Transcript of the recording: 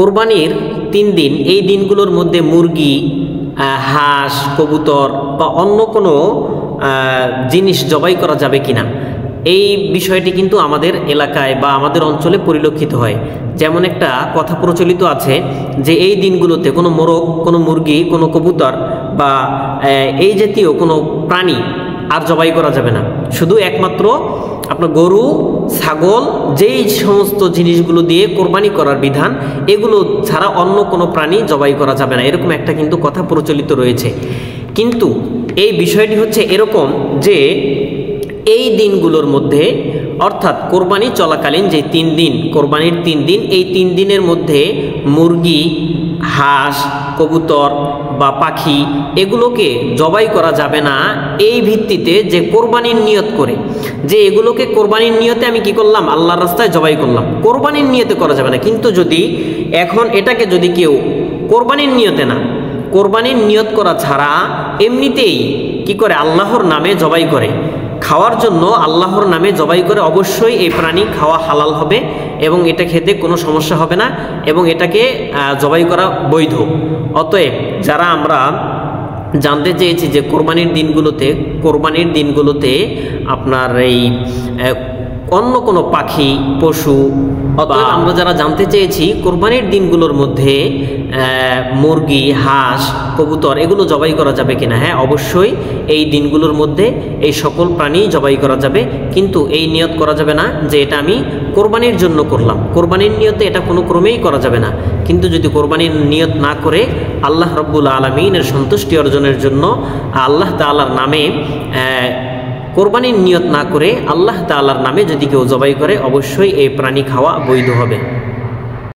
কোরবানির ৩ দিন, এই দিনগুলোর মধ্যে মুরগি, হাঁস, কবুতর বা অন্য কোনো জিনিস জবাই করা যাবে কিনা, এই বিষয়টি কিন্তু আমাদের এলাকায় বা আমাদের অঞ্চলে পরিলক্ষিত হয়। যেমন একটা কথা প্রচলিত আছে যে এই দিনগুলোতে কোনো মোরগ, কোনো মুরগি, কোনো কবুতর বা এই জাতীয় কোনো প্রাণী আর জবাই করা যাবে না। শুধু একমাত্র আপনার গরু, ছাগল, যেই সমস্ত জিনিসগুলো দিয়ে কোরবানি করার বিধান, এগুলো ছাড়া অন্য কোনো প্রাণী জবাই করা যাবে না, এরকম একটা কিন্তু কথা প্রচলিত রয়েছে। কিন্তু এই বিষয়টি হচ্ছে এরকম যে এই দিনগুলোর মধ্যে, অর্থাৎ কোরবানি চলাকালীন যে ৩ দিন, কোরবানির ৩ দিন, এই ৩ দিনের মধ্যে মুরগি, হাঁস, কবুতর বা পাখি এগুলোকে জবাই করা যাবে না। এই ভিত্তিতে যে কোরবানির নিয়ত করে, যে এগুলোকে কোরবানির নিয়তে আমি কি করলাম, আল্লাহর রাস্তায় জবাই করলাম, কোরবানির নিয়তে করা যাবে না। কিন্তু যদি এখন এটাকে যদি কেউ কোরবানির নিয়তে না, কোরবানির নিয়ত করা ছাড়া এমনিতেই কি করে আল্লাহর নামে জবাই করে, খাওয়ার জন্য আল্লাহর নামে জবাই করে, অবশ্যই এই প্রাণী খাওয়া হালাল হবে এবং এটা খেতে কোনো সমস্যা হবে না এবং এটাকে জবাই করা বৈধ। অতএব যারা আমরা জানতে চেয়েছি যে কোরবানির দিনগুলোতে আপনার এই অন্য কোনো পাখি, পশু, অথবা আমরা যারা জানতে চেয়েছি কোরবানির দিনগুলোর মধ্যে মুরগি, হাঁস, কবুতর এগুলো জবাই করা যাবে কিনা, হ্যাঁ অবশ্যই এই দিনগুলোর মধ্যে এই সকল প্রাণী জবাই করা যাবে। কিন্তু এই নিয়ত করা যাবে না যে এটা আমি কোরবানির জন্য করলাম, কোরবানির নিয়তে এটা কোনো ক্রমেই করা যাবে না। কিন্তু যদি কোরবানির নিয়ত না করে আল্লাহ রব্বুল আলামিনের সন্তুষ্টি অর্জনের জন্য আল্লাহ তাআলার নামে কোরবানির নিয়ত না করে আল্লাহ তাআলার নামে যদি কেউ জবাই করে, অবশ্যই এই প্রাণী খাওয়া বৈধ হবে।